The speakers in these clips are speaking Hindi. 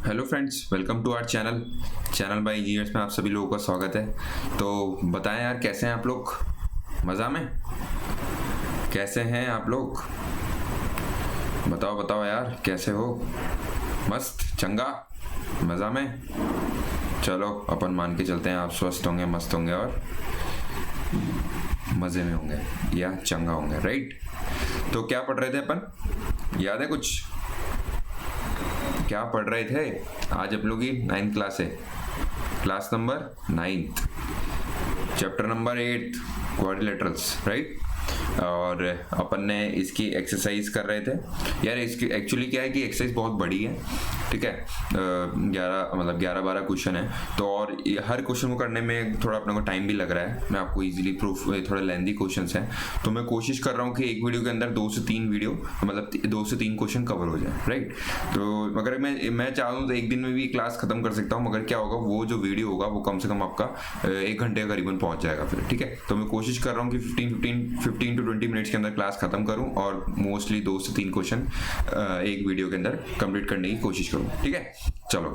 Hello friends, welcome to our channel by engineers में आप सभी लोगों का स्वागत है। तो बताएं यार, कैसे हैं आप लोग? मज़ा में? कैसे हैं आप लोग? बताओ यार, कैसे हो? मस्त चंगा मज़ा में? चलो अपन मान के चलते हैं आप स्वस्थ होंगे, मस्त होंगे और मज़े में होंगे या चंगा होंगे, राइट? तो क्या पढ़ रहे थे अपन? याद है कुछ? क्या पढ़ रहे थे? आज आप लोग की 9th क्लास है, class number 9th, chapter number 8 quadrilaterals, right? और अपन ने इसकी एक्सरसाइज कर रहे थे यार। इसकी एक्चुअली क्या है कि एक्सरसाइज बहुत बड़ी है, ठीक है। 11-12 क्वेश्चन है तो, और हर क्वेश्चन को करने में थोड़ा अपने को टाइम भी लग रहा है। मैं आपको इजीली प्रूफ, थोड़ा लेंथी क्वेश्चन हैं तो मैं कोशिश कर रहा हूँ कि एक वीडियो के अंदर 2 से 3 वीडियो, मतलब 2 से 3 क्वेश्चन कवर हो जाए, राइट? तो अगर मैं चाहूँ तो एक दिन में भी क्लास खत्म कर सकता हूँ, मगर क्या होगा, वो जो वीडियो होगा वो कम से कम आपका 1 घंटे का करीबन पहुंच जाएगा फिर, ठीक है। तो मैं कोशिश कर रहा हूँ कि 15 to 20 मिनट्स के अंदर क्लास खत्म करूं और मोस्टली 2 से 3 क्वेश्चन एक वीडियो के अंदर कंप्लीट करने की कोशिश करूं, ठीक है। चलो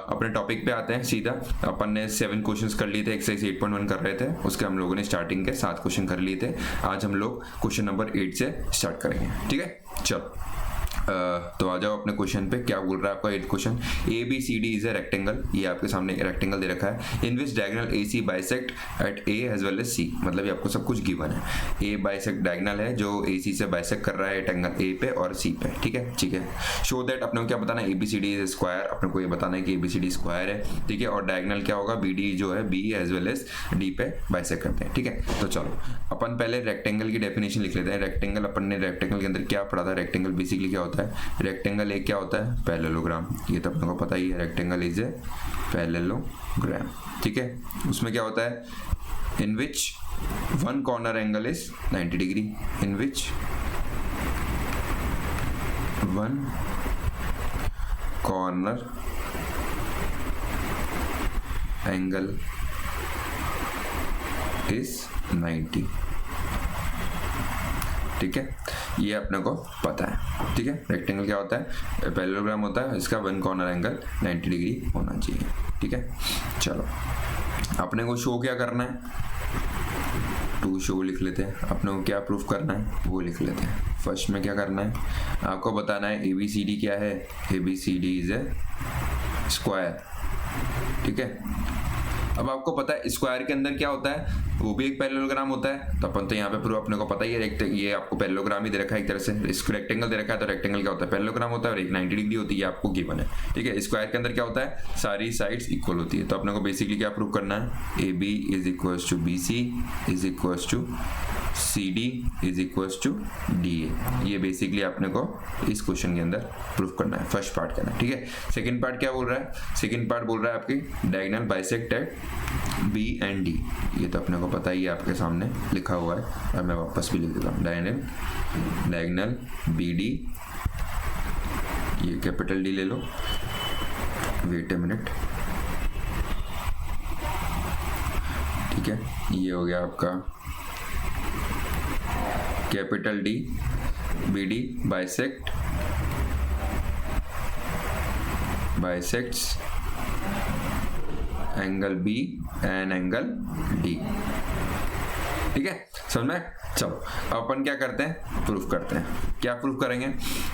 अपने टॉपिक पे आते हैं सीधा। अपन ने 7 क्वेश्चंस कर लिए थे, एक्सरसाइज 8.1 कर रहे थे, उसके हम लोगों ने स्टार्टिंग के 7 क्वेश्चन कर लिए थे। आज हम लोग क्वेश्चन नंबर 8 से स्टार्ट करेंगे, ठीक है। चलो तो आ जाओ अपने क्वेश्चन पे। क्या बोल रहा है आपका 8th question? A B C D is a rectangle. ये आपके सामने रेक्टेंगल दे रखा है। In which diagonal A C bisect at A as well as C. मतलब ये आपको सब कुछ गिवन है। ए बाइसेक्ट डायगोनल है जो ए सी से बाइसेक्ट कर रहा है रेक्टेंगल ए पे और सी पे, ठीक है। शो दैट, अपने को क्या बताना है? A B C D is square. अपने को ये बताना है कि A B C D square है, ठीक है। और डायगोनल क्या होगा? बी डी जो है B as well as D पे बाइसेक्ट करते हैं, ठीक है। तो चलो अपन पहले रेक्टेंगल की डेफिनेशन लिख लेते हैं। रेक्टेंगल, अपन ने रेक्टेंगल के अंदर क्या पढ़ा था? रेक्टेंगल बेसिकली क्या होता है? रेक्टेंगल एक क्या होता है? पैरेललोग्राम। ये तो अपने को पता ही है, रेक्टेंगल इज ए पैरेललोग्राम, ठीक है। उसमें क्या होता है? In which one corner angle is 90 degree. In which one corner angle is 90, ठीक है। ये अपने को पता है, ठीक है। रेक्टेंगल क्या होता है? पैरेललोग्राम होता है, इसका वन कॉर्नर एंगल 90 डिग्री होना चाहिए, ठीक है। चलो अपने को शो क्या करना है? टू शो लिख लेते हैं। अपने को क्या प्रूफ करना है वो लिख लेते हैं। फर्स्ट में क्या करना है? आपको बताना है ए बी सी डी क्या है। A B C D is a square, ठीक है। अब आपको पता है स्क्वायर के अंदर क्या होता है? वो भी एक पैरेललोग्राम होता है। तो अपन तो यहाँ पे प्रूफ अपने को पता ही है। ये आपको पैरेललोग्राम ही दे रखा है एक तरह से। इसको रेक्टेंगल दे रखा है तो रेक्टेंगल क्या होता है? पैरेललोग्राम होता है और एक 90 डिग्री होती है, आपको गिवन है, ठीक है। स्क्वायर के अंदर क्या होता है? सारी साइड्स इक्वल होती है। तो अपने को बेसिकली क्या प्रूफ करना है? A B is equals to B C is equals to C D is equals to D A. ये बेसिकली अपने को इस क्वेश्चन के अंदर प्रूफ करना है, फर्स्ट पार्ट करना है, ठीक है। सेकंड पार्ट क्या बोल रहा है? सेकंड पार्ट बोल रहा है आपकी diagonal bisect at B and D. ये तो अपने को पता ही है, आपके सामने लिखा हुआ है और मैं वापस भी लिख देता हूँ। डायगोनल बी डी, ये कैपिटल डी ले लो। वेट ए मिनट, ठीक है। ये हो गया आपका capital D, B D bisects angle B and angle D, ठीक है। समझ में? चलो अपन क्या करते हैं? प्रूफ करते हैं। क्या प्रूफ करेंगे?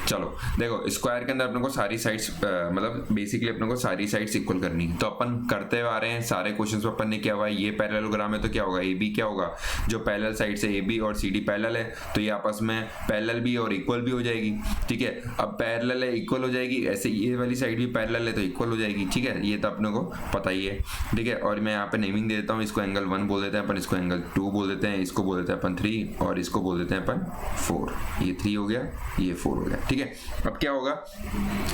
चलो देखो, स्क्वायर के अंदर अपने को सारी साइड्स, मतलब बेसिकली अपने को सारी साइड्स इक्वल करनी है। तो अपन करते आ रहे हैं सारे क्वेश्चंस में। अपन ने क्या हुआ? ये पैरेललोग्राम है तो क्या होगा? ए बी क्या होगा? जो पैरेलल साइड से ए बी और सी डी पैरेलल है तो ये आपस में पैरेलल भी और इक्वल भी हो जाएगी, ठीक है। अब पैरेलल है, इक्वल हो जाएगी, ऐसे ये वाली साइड भी पैरेलल है तो इक्वल हो जाएगी, ठीक है। ये तो अपने को पता ही है, ठीक है। और मैं यहाँ पे नेमिंग दे देता हूँ। इसको एंगल 1 बोल देते हैं अपन, इसको एंगल 2 बोल देते हैं, इसको बोल देते हैं अपन 3 और इसको बोल देते हैं अपन 4। ये 3 हो गया, ये 4 हो गया, ठीक है। अब क्या होगा?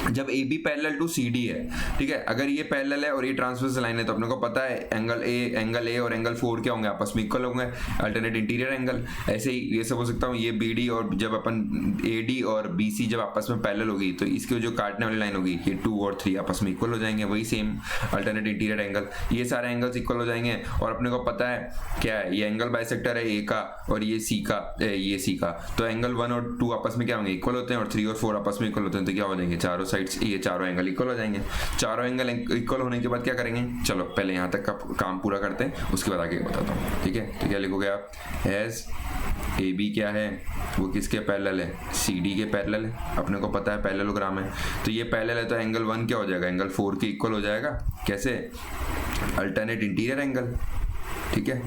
जब A B parallel to C D है, ठीक है, अगर ये पैरेलल है और ये ट्रांसवर्स लाइन है तो अपने को पता है एंगल ए और एंगल 4 क्या होंगे? आपस में इक्वल होंगे, अल्टरनेट इंटीरियर एंगल। ऐसे ही ये सब हो सकता हूँ, ये बी डी और जब अपन ए डी और बी सी जब आपस में पैरेलल होगी तो इसके जो काटने वाली लाइन होगी ये 2 और 3 आपस में इक्वल हो जाएंगे, वही सेम अल्टरनेट इंटीरियर एंगल। ये सारे एंगल्स इक्वल हो जाएंगे और अपने को पता है क्या है? ये एंगल बाइसेक्टर है ए का और ये सी का, तो एंगल 1 और 2 आपस में क्या होंगे, इक्वल होते हैं, और 3 और 4 आपस में इक्वल होते हैं, तो क्या हो जाएंगे, चारों साइड्स, ये चारों एंगल इक्वल हो जाएंगे। चारों एंगल इक्वल होने के बाद क्या करेंगे, चलो पहले यहाँ तक का काम पूरा करते हैं, उसके बाद आगे बताता हूँ, ठीक है। तो क्या लिखोगे आप, एज ए बी क्या है, वो किसके पैरेलल है, सी डी के पैरेलल है, अपने को पता है पैरेललोग्राम है, तो ये पैरेलल है, तो एंगल 1 क्या हो जाएगा, एंगल 4 के इक्वल हो जाएगा, कैसे, अल्टरनेट इंटीरियर एंगल, ठीक है।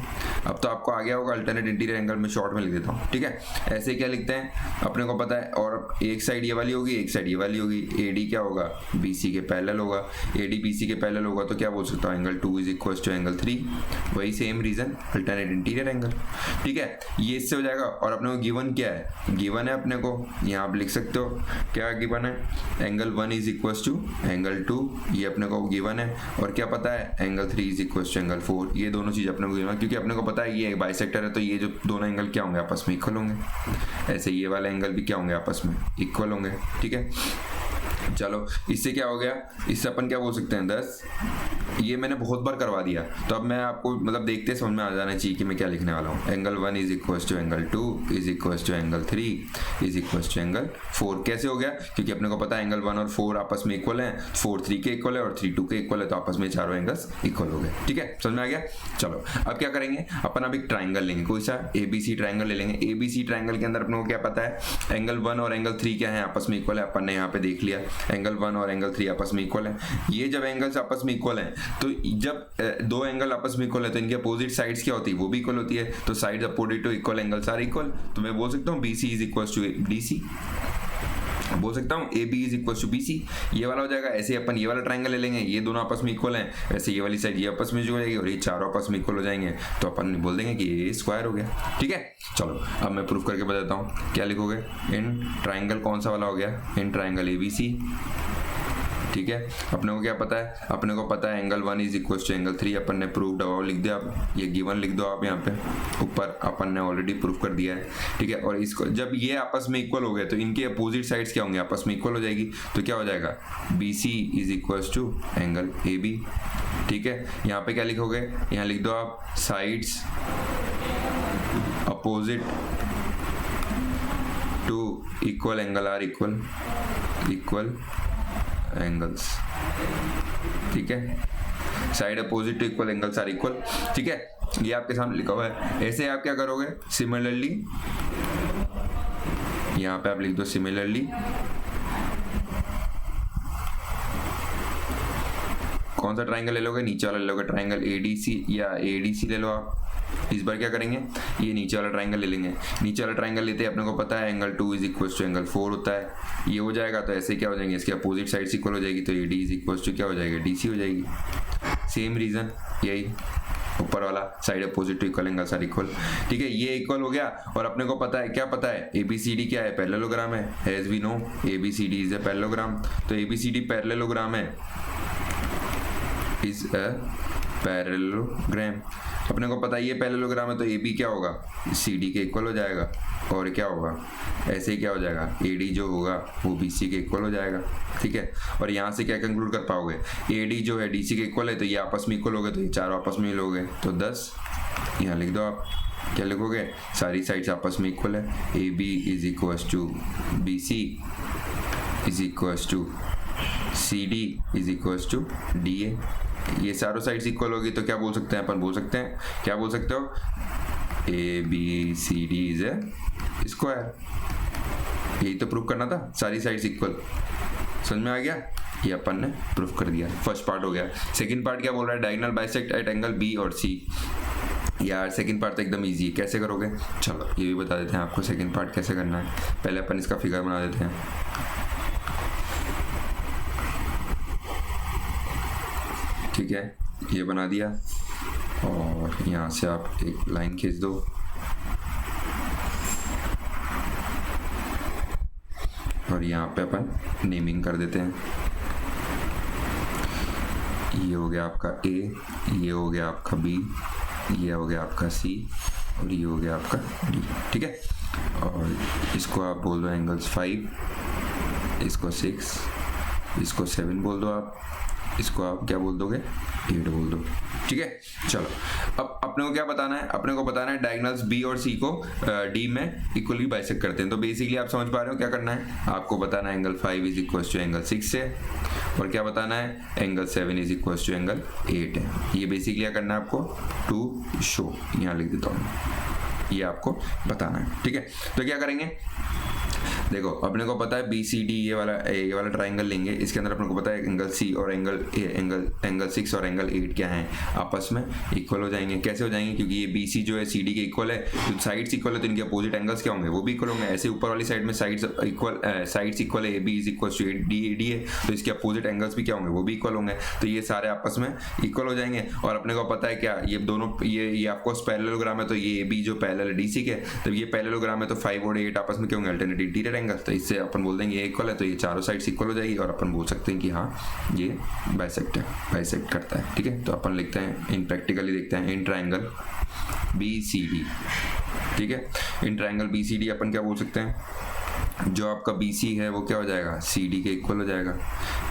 अब तो आपको आ गया होगा, अल्टरनेट इंटीरियर एंगल में शॉर्ट में लिख देता हूँ, ठीक है। ऐसे क्या लिखते हैं, अपने को पता है, और एक साइड ये वाली होगी, एक साइड ये वाली होगी, ए डी क्या होगा, बी सी के पैरेलल होगा, ए डी बी सी के पैरेलल होगा, तो क्या बोल सकता हूँ, angle 2 is equal to angle 3, वही same reason, alternate interior angle, ठीक है। ये इससे हो जाएगा, और अपने को गिवन क्या है, गिवन है अपने को, यहाँ आप लिख सकते हो क्या गिवन है, angle 1 is equal to angle 2, ये अपने को गिवन है, और क्या पता है, angle 3 is equal to angle 4, ये दोनों चीज अपने को गिवन है, क्योंकि अपने को पता है ये बाइसेक्टर है, तो ये जो दोनों एंगल क्या होंगे, आपस में इक्वल होंगे, ऐसे ये वाले एंगल भी क्या होंगे, आपस में इक्वल होंगे, ठीक है। चलो इससे क्या हो गया, इससे अपन क्या बोल सकते हैं 10, ये मैंने बहुत बार करवा दिया, तो अब मैं आपको मतलब देखते समझ में आ जाना चाहिए कि मैं क्या लिखने वाला हूँ। Angle 1 is equal to angle 2 is equal to angle 3 is equal to angle 4, कैसे हो गया, क्योंकि अपने को पता है एंगल 1 और 4 आपस में इक्वल है, 4 3 के इक्वल है और 3 2 के इक्वल है, तो आपस में चारों एंगल्स इक्वल हो गए, ठीक है, समझ में आ गया। चलो अब क्या करेंगे, अपन अब एक ट्राइंगल लेंगे, कोई सा ABC ट्राइंगल ले लेंगे। ABC ट्राइंगल के अंदर अपने को क्या पता है, एंगल 1 और एंगल 3 क्या है, आपस में इक्वल है, अपन ने यहाँ पे देख लिया, एंगल 1 और एंगल 3 आपस में इक्वल है। ये जब एंगल्स आपस में इक्वल हैं, तो जब दो एंगल आपस में इक्वल है, तो इनके अपोजिट साइड्स क्या होती है, वो भी इक्वल होती है, तो sides opposite to equal angles are equal, तो मैं बोल सकता हूँ BC is equal to DC, बोल सकता हूँ AB is equal to BC, ये वाला हो जाएगा। ऐसे अपन ये वाला ट्राइंगल ले लेंगे, ये दोनों आपस में इक्वल हैं, वैसे ये वाली साइड ये आपस में जो हो जाएगी, और ये चारों आपस में इक्वल हो जाएंगे, तो अपन बोल देंगे कि ये स्क्वायर हो गया, ठीक है। चलो अब मैं प्रूफ करके बताता हूँ, क्या लिखोगे, इन ट्राइंगल कौन सा वाला हो गया, इन ट्राइंगल ABC, ठीक है। अपने को क्या पता है, अपने को पता है angle 1 is equal to angle 3, अपन ने प्रूफ दबाव लिख दिया, आप ये गिवन लिख दो, आप यहाँ पे ऊपर अपन ने ऑलरेडी प्रूफ कर दिया है, ठीक है। और इसको जब ये आपस में इक्वल हो गए, तो इनके अपोजिट साइड्स क्या होंगे, आपस में इक्वल हो जाएगी, तो क्या हो जाएगा, BC is equal to angle AB, ठीक है। यहाँ पे क्या लिखोगे, यहाँ लिख दो आप sides opposite to equal angle are equal angles, ठीक है, side opposite to equal angles are equal, ठीक है। ये आपके सामने लिखा हुआ है। ऐसे आप क्या करोगे, सिमिलरली यहाँ पे आप लिख दो सिमिलरली, कौन सा ट्राइंगल ले लोगे, नीचे वाला ले लोगे, ट्राइंगल ADC या ADC ले लो आप। इस बार क्या करेंगे, ये नीचे वाला ट्राइंगल ले लेंगे, नीचे वाला ट्राइंगल लेते हैं, अपने को पता है angle 2 is equal to angle 4 होता है, ये हो जाएगा, तो ऐसे क्या हो जाएंगे, इसके अपोजिट साइड्स इक्वल हो जाएगी, तो AD इज इक्वल टू क्या हो जाएगा, DC हो जाएगी, सेम रीजन यही, ऊपर वाला side opposite to equal angles are equal, ठीक है। ये इक्वल हो गया, और अपने को पता है, क्या पता है, ABCD क्या है, पैरेललोग्राम है, as we know ABCD is a parallelogram, तो ABCD पैरेललोग्राम है, इज अ पैरेललोग्राम, अपने को पता है ये पैरेललोग्राम है, तो AB क्या होगा, CD के इक्वल हो जाएगा, और क्या होगा, ऐसे ही क्या हो जाएगा, AD जो होगा वो BC के इक्वल हो जाएगा, ठीक है। और यहाँ से क्या कंक्लूड कर पाओगे, AD जो है DC के इक्वल है, तो ये आपस में इक्वल हो गए, तो ये चारों आपस में हो गए, तो 10 यहाँ लिख दो आप, क्या लिखोगे, सारी साइड्स आपस में इक्वल है, AB is equal to BC is equal to CD is equal to DA, ये चारों साइड्स इक्वल होगी, तो क्या बोल सकते हैं अपन, बोल सकते हैं, क्या बोल सकते हो, ABCD इज ए स्क्वायर, यही तो प्रूफ करना था, सारी साइड्स इक्वल, समझ में आ गया, ये अपन ने प्रूफ कर दिया, फर्स्ट पार्ट हो गया। सेकंड पार्ट क्या बोल रहा है, diagonal bisect at angle B और C, यार सेकंड पार्ट तो एकदम इजी है, कैसे करोगे, चलो ये भी बता देते हैं आपको सेकंड पार्ट कैसे करना है। पहले अपन इसका फिगर बना देते हैं, ठीक है, ये बना दिया, और यहाँ से आप एक लाइन खींच दो, और यहाँ पे अपन नेमिंग कर देते हैं, ये हो गया आपका A, ये हो गया आपका B, ये हो गया आपका C, और ये हो गया आपका D, ठीक है। और इसको आप बोल दो एंगल्स 5, इसको 6, इसको 7 बोल दो आप, इसको आप क्या बोल दोगे, 8 बोल दो। ठीक है, चलो अब अपने को क्या बताना है, अपने को बताना है डायगोनल्स बी और सी को डी में इक्वली बाइसेक्ट करते हैं। तो बेसिकली आप समझ पा रहे हो क्या करना है, आपको बताना है angle 5 is equal to angle 6 है, और क्या बताना है, angle 7 is equal to angle 8 है। ये बेसिकली क्या करना है आपको, टू शो, यहाँ लिख देता हूँ, ये आपको बताना है। ठीक है, तो क्या करेंगे, देखो अपने को पता है बी सी डी ये वाला ट्राइंगल लेंगे, इसके अंदर अपने को पता है एंगल सी और एंगल 6 और एंगल 8 क्या है, आपस में इक्वल हो जाएंगे। कैसे हो जाएंगे, क्योंकि ये बी सी जो है सी डी के इक्वल है, तो साइड्स इक्वल है तो इनके अपोजिट एंगल्स क्या होंगे, वो भी इक्वल होंगे। ऐसे ऊपर वाली साइड में साइड्स इक्वल है, A B is equal to D है, तो इसके अपोजिट एंगल्स भी क्या होंगे, वो भी इक्वल होंगे। तो ये सारे आपस में इक्वल हो जाएंगे। और अपने को पता है क्या, ये दोनों ये आपको पैरेललोग्राम है, तो ये ए बी जो पैरेलल है डी सी के, तो ये पैरेललोग्राम है, तो 5 और 8 आपस में क्या होंगे, अल्टरनेट इंटीरियर एंगल। तो इससे अपन बोल देंगे ये इक्वल है, तो ये चारों साइड्स इक्वल हो जाएगी, और अपन बोल सकते हैं कि हाँ ये बाइसेक्ट करता है। ठीक है, तो अपन लिखते हैं इन प्रैक्टिकली देखते हैं in triangle B C D. ठीक है, in triangle B C D अपन क्या बोल सकते हैं, जो आपका बी सी है वो क्या हो जाएगा, सी डी के इक्वल हो जाएगा।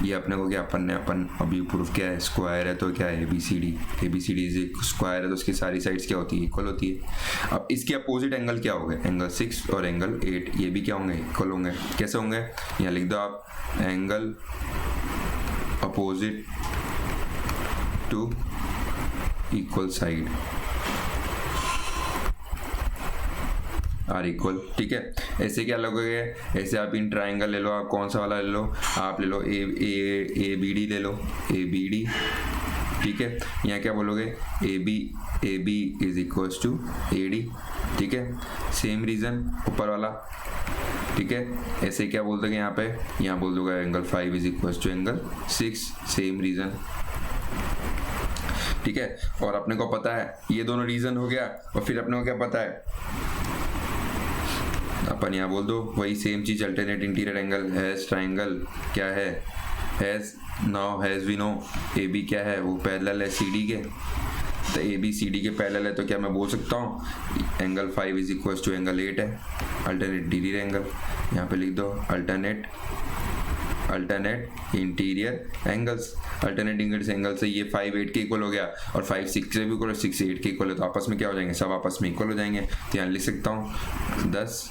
ये अपने को क्या अपन अभी प्रूफ क्या है, स्क्वायर है, तो क्या है A B C D is square है, तो उसकी सारी साइड्स क्या होती है, इक्वल होती है। अब इसके अपोजिट एंगल क्या हो गए, एंगल 6 और एंगल 8, ये भी क्या होंगे, इक्वल होंगे। कैसे होंगे, यहाँ लिख दो आप, angle opposite to equal side are equal. ठीक है, ऐसे क्या लगोगे, ऐसे आप इन ट्राइंगल ले लो, आप कौन सा वाला ले लो, आप ले लो ए बी डी ले लो, ए बी डी। ठीक है, यहाँ क्या बोलोगे, A B is equal to A D. ठीक है, सेम रीजन ऊपर वाला। ठीक है, ऐसे क्या बोल दोगे यहाँ पे, यहाँ बोल दोगे angle 5 is equal to angle 6, same reason. ठीक है, और अपने को पता है ये दोनों रीजन हो गया, और फिर अपने को क्या पता है, अपन यहाँ बोल दो वही सेम चीज, alternate interior angle has triangle क्या है, has now has we know A B क्या है, वो पैरेलल है सी डी के, तो ए बी सी डी के पैरेलल है, तो क्या मैं बोल सकता हूँ angle 5 is equal to angle 8 है, अल्टरनेट इंटीरियर एंगल। यहाँ पे लिख दो alternate interior angles, alternate interior angle से ये 5 8 के इक्वल हो गया, और 5 6 से भी इक्वल, 6 8 के इक्वल है, तो आपस में क्या हो जाएंगे, सब आपस में इक्वल हो जाएंगे। तो यहाँ लिख सकता हूँ 10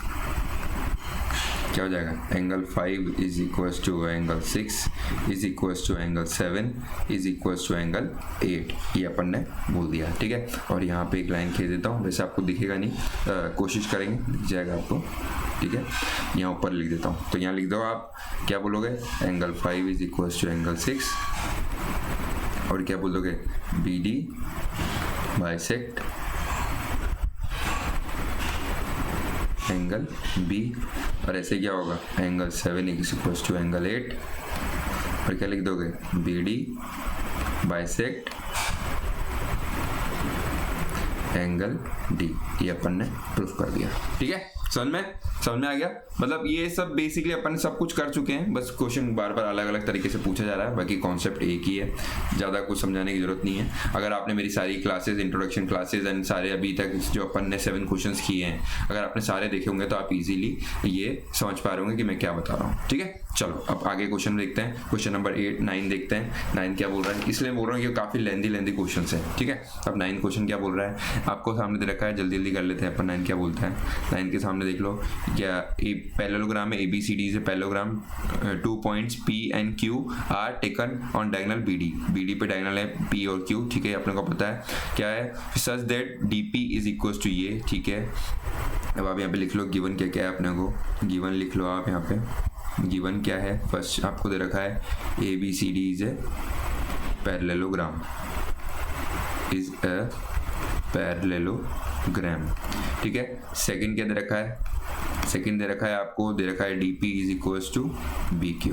क्या हो जाएगा, angle 5 is equal to angle 6 is equal to angle 7 is equal to angle 8, ये अपन ने बोल दिया। ठीक है, और यहाँ पे एक लाइन खींच देता हूँ, वैसे आपको दिखेगा नहीं, कोशिश करेंगे दिख जाएगा आपको। ठीक है, यहाँ ऊपर लिख देता हूँ, तो यहाँ लिख दो आप, क्या बोलोगे, angle 5 is equal to angle 6, और क्या बोलोगे, B D bisect angle B, और ऐसे क्या होगा, angle 7 is equal to angle 8, और क्या लिख दोगे, B D bisect angle D. ये अपन ने प्रूफ कर दिया। ठीक है, समझ में आ गया, मतलब ये सब बेसिकली अपन सब कुछ कर चुके हैं, बस क्वेश्चन बार बार अलग अलग तरीके से पूछा जा रहा है, बाकी कॉन्सेप्ट एक ही है, ज़्यादा कुछ समझाने की जरूरत नहीं है। अगर आपने मेरी सारी क्लासेस, इंट्रोडक्शन क्लासेस एंड सारे अभी तक जो अपन ने 7 क्वेश्चंस किए हैं, अगर आपने सारे देखे होंगे तो आप इजीली ये समझ पा रहे होंगे कि मैं क्या बता रहा हूँ। ठीक है, चलो अब आगे क्वेश्चन देखते हैं, क्वेश्चन नंबर 8 9 देखते हैं। 9 क्या बोल रहा है, इसलिए बोल रहा हूँ कि काफ़ी लेंदी क्वेश्चन है। ठीक है, अब 9 क्वेश्चन क्या बोल रहा है, आपको सामने दे रखा है, जल्दी कर लेते हैं अपन। 9 क्या बोलता है, 9 के सामने देख लो, क्या पैरेललोग्राम है, ABCD is a parallelogram, 2 points P and Q are taken on diagonal BD पे डायगोनल है P और Q। ठीक है, अपने को पता है क्या है, such that DP is equals to ये। ठीक है, अब आप यहाँ पे लिख लो गिवन क्या क्या है, अपने को गिवन लिख लो आप यहाँ पे, गिवन क्या है, फर्स्ट आपको दे रखा है ABCD is a parallelogram, is a parallelogram। ठीक है, सेकंड क्या दे रखा है, सेकंड दे रखा है आपको, दे रखा है DP is equals to BQ।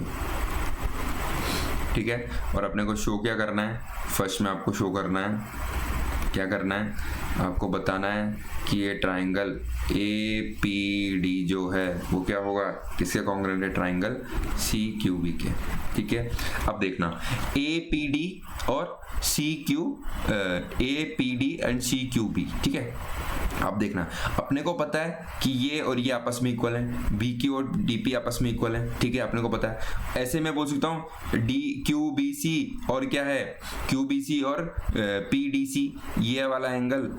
ठीक है, और अपने को शो क्या करना है, फर्स्ट में आपको शो करना है, क्या करना है, आपको बताना है कि ये ट्राइंगल ए पी डी जो है वो क्या होगा, किसके कॉन्ग्रुएंट है, ट्राइंगल सी क्यू बी के। ठीक है, अब देखना ए पी डी और C Q, A P D and C Q B. ठीक है, अब देखना अपने को पता है कि ये और ये आपस में इक्वल है, बी क्यू और डी पी आपस में इक्वल है। ठीक है, अपने को पता है। ऐसे मैं बोल सकता हूँ डी क्यू बी सी और क्या है, क्यू बी सी और पी डी सी, ये वाला एंगल,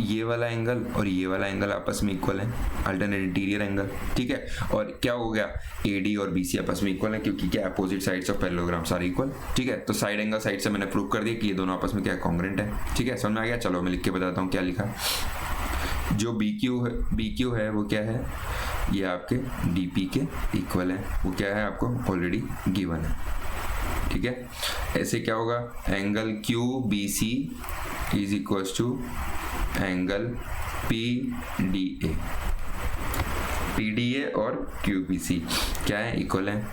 ये वाला एंगल और ये वाला एंगल आपस में इक्वल है, अल्टरनेट इंटीरियर एंगल। ठीक है, और क्या हो गया, ए डी और बी सी आपस में इक्वल है, क्योंकि क्या opposite sides of parallelograms are equal. ठीक है, तो साइड एंगल साइड से मैंने प्रूव कर दिया कि ये दोनों आपस में क्या कॉन्ग्रुएंट है। ठीक है, समझ में आ गया। चलो मैं लिख के बताता हूँ क्या लिखा। जो बी क्यू है वो क्या है, ये आपके डी पी के इक्वल है, वो क्या है आपको ऑलरेडी गिवन है। ठीक है, ऐसे क्या होगा, angle Q B C is equal to angle P D A, P D A और क्यू बी सी क्या है, इक्वल है,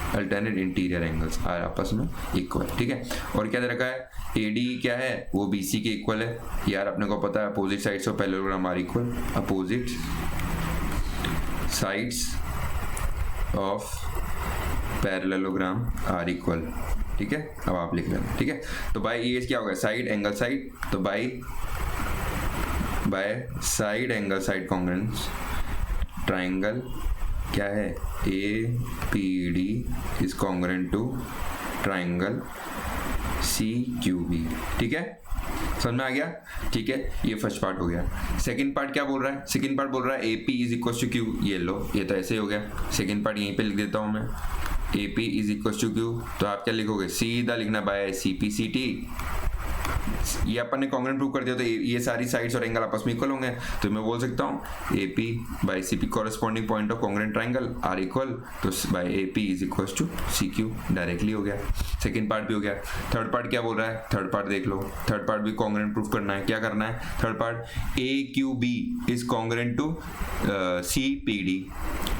अल्टरनेट इंटीरियर एंगल्स आर आपस में इक्वल। ठीक है, और क्या दे रखा है, ए डी क्या है, वो बी सी के इक्वल है। यार अपने को पता है opposite sides of parallelogram are equal, opposite sides of parallelogram are equal. ठीक है, अब आप लिख लेना। ठीक है, तो बाय ये क्या होगा, साइड एंगल साइड, तो by side angle side congruence triangle क्या है, A P D is congruent to triangle C Q B. ठीक है, समझ में आ गया। ठीक है, ये फर्स्ट पार्ट हो गया। सेकंड पार्ट क्या बोल रहा है, सेकंड पार्ट बोल रहा है A P is equal to Q, ये लो, ये तो ऐसे ही हो गया। सेकंड पार्ट यहीं पे लिख देता हूँ मैं, A P is equal to Q, तो आप क्या लिखोगे, सीधा लिखना by C P C T, ये अपन ने कॉन्ग्रुएंट प्रूव कर दिया, तो ये सारी साइड्स और एंगल आपस में इक्वल होंगे, तो मैं बोल सकता हूँ A P by C P corresponding point of congruent triangle are equal, तो by A P is equal to C Q, directly हो गया। सेकंड पार्ट भी हो गया। थर्ड पार्ट क्या बोल रहा है, थर्ड पार्ट देख लो, थर्ड पार्ट भी कॉन्ग्रुएंट प्रूफ करना है। क्या करना है, third part A Q B is congruent to C P D,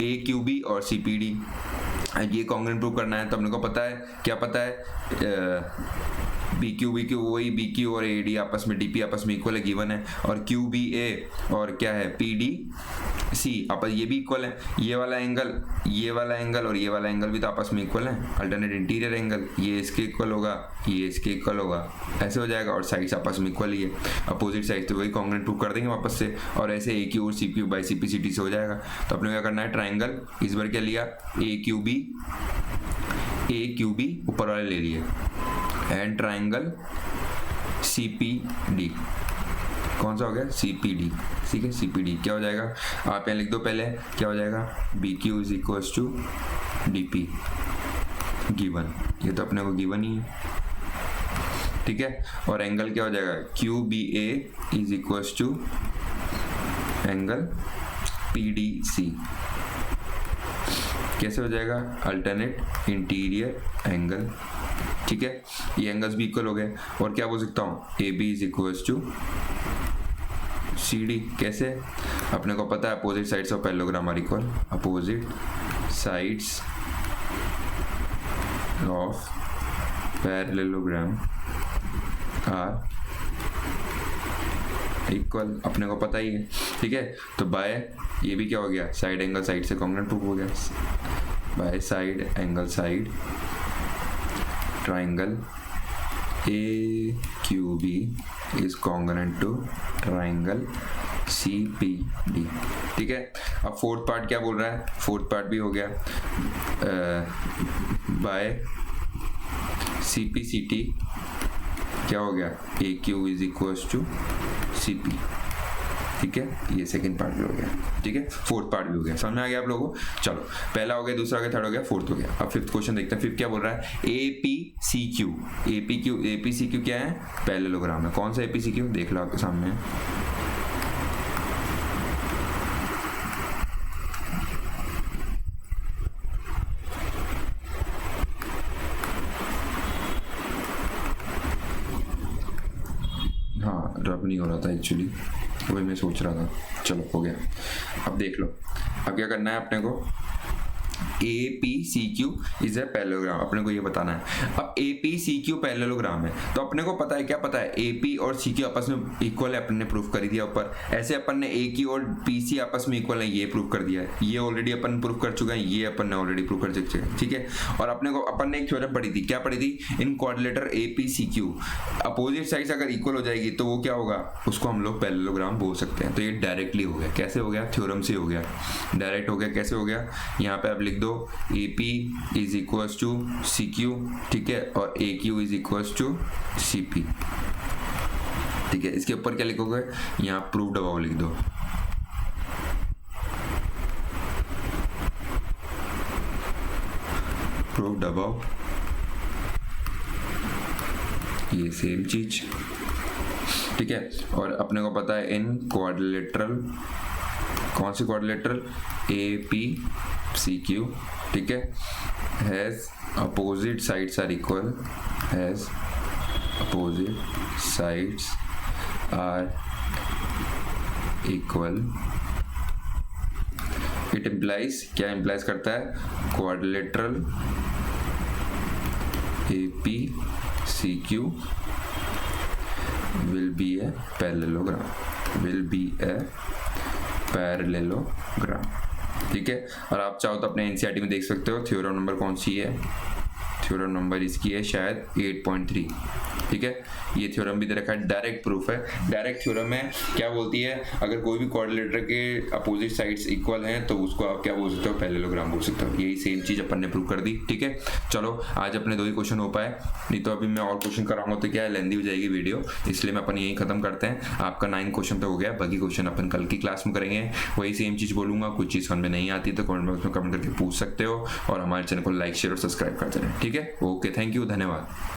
A Q B और सी पी डी, ये कॉन्ग्रुएंट प्रूव करना है। तो अपने को पता है, क्या पता है, बी क्यू वही बी क्यू और ए डी आपस में, डी पी आपस में इक्वल है, गिवन है, और क्यू बी ए और क्या है पी डी सी आपस, ये भी इक्वल है। ये वाला एंगल और ये वाला एंगल भी तो आपस में इक्वल है, अल्टरनेट इंटीरियर एंगल, ये इसके इक्वल होगा, ये इसके इक्वल होगा, ऐसे हो जाएगा, और साइड्स आपस में इक्वल ही है, अपोजिट साइड, तो वही कॉन्ग्रुएंट प्रूव कर देंगे वापस से, और ऐसे ए क्यू और C Q by C P C T से हो जाएगा। तो अपने क्या करना है, ट्राइंगल इस बार क्या लिया, ए क्यू बी ऊपर वाले ले लिए, and triangle C P D, कौन सा हो गया, सी पी डी। ठीक है, सी पी डी क्या हो जाएगा, आप यहाँ लिख दो पहले, क्या हो जाएगा, B Q is equal to D P given, ये तो अपने को गिवन ही है। ठीक है, और एंगल क्या हो जाएगा, Q B A is equal to angle P D C, कैसे हो जाएगा, अल्टरनेट इंटीरियर एंगल। ठीक है, ये एंगल्स भी इक्वल हो गए, और क्या बोल सकता हूँ, A B is equal to C D, कैसे, अपने को पता है opposite sides of parallelogram are equal, opposite sides of parallelogram are equal, अपने को पता ही है। ठीक है, तो बाय ये भी क्या हो गया, साइड एंगल साइड से कॉन्ग्रुएंट प्रूफ हो गया, by side angle side triangle A Q B is congruent to triangle C P D. ठीक है, अब फोर्थ पार्ट क्या बोल रहा है, फोर्थ पार्ट भी हो गया, by C P C T क्या हो गया, A Q is equal to C P. ठीक है, ये सेकंड पार्ट भी हो गया। ठीक है, फोर्थ पार्ट भी हो गया, समझ में आ गया आप लोगों को। चलो, पहला हो गया, दूसरा हो गया, थर्ड हो गया, फोर्थ हो गया। अब फिफ्थ क्वेश्चन देखते हैं। फिफ्थ क्या बोल रहा है, A P C Q, A P C Q क्या है, पैरेललोग्राम है। कौन सा ए पी सी क्यू, देख लो आपके सामने है। हाँ, रब नहीं हो रहा था एक्चुअली, वही मैं सोच रहा था। चलो हो गया, अब देख लो। अब क्या करना है अपने को, APCQ इज ए पैरेललोग्राम, अपने को ये बताना है। अब APCQ पैरेललोग्राम है तो अपने को पता है, क्या पता है, AP और CQ आपस में इक्वल है, अपन ने प्रूफ कर दिया ऊपर। ऐसे अपन ने AQ और PC आपस में इक्वल है, ये प्रूफ कर दिया है, ये ऑलरेडी अपन प्रूफ कर चुका है, ये अपन ने ऑलरेडी प्रूफ कर चुके हैं, ठीक है। और अपन ने एक थ्योरम पढ़ी थी, क्या पढ़ी थी, इन क्वाड्रिलेटर APCQ अपोजिट साइड्स अगर इक्वल हो जाएगी तो वो क्या होगा, उसको हम लोग पैरेललोग्राम बोल सकते हैं। तो ये डायरेक्टली हो गया, कैसे हो गया, थ्योरम से हो गया, डायरेक्ट हो गया। कैसे हो गया, यहाँ पे आप लिख दो AP is equals to CQ, ठीक है, और AQ is equals to CP, ठीक है। इसके ऊपर क्या लिखोगे, यहाँ प्रूव्ड अबव लिख दो, प्रूव्ड अबव, ये सेम चीज, ठीक है। और अपने को पता है इन क्वाड्रिलेटरल, कौन सी क्वाड्रिलेटरल, APCQ, ठीक है, has opposite sides are equal, has opposite sides are equal. It implies, क्या इम्प्लाइज करता है, quadrilateral APCQ will be a parallelogram, will be a parallelogram, ठीक है। और आप चाहो तो अपने NCERT में देख सकते हो, थ्योरम नंबर कौन सी है, थ्योरम नंबर इसकी है शायद 8.3, ठीक है। ये थ्योरम भी दे रखा है, डायरेक्ट प्रूफ है। डायरेक्ट थ्योरम में क्या बोलती है, अगर कोई भी क्वाड्रिलेटर के अपोजिट साइड्स इक्वल हैं तो उसको आप क्या बोल सकते हो, पैरेललोग्राम बोल सकते हो। यही सेम चीज अपन ने प्रूव कर दी, ठीक है। चलो आज अपने 2 ही क्वेश्चन हो पाए, नहीं तो अभी मैं और क्वेश्चन कराऊंगा तो क्या है, लेंदी हो जाएगी वीडियो, इसलिए मैं अपन यही खत्म करते हैं। आपका 9 क्वेश्चन तो हो गया, बाकी क्वेश्चन अपन कल की क्लास में करेंगे। वही सेम चीज बोलूंगा, कुछ चीज समझ में नहीं आती तो कमेंट बॉक्स में कमेंट करके पूछ सकते हो, और हमारे चैनल को लाइक शेयर और सब्सक्राइब कर देना, ठीक है। ओके, थैंक यू, धन्यवाद।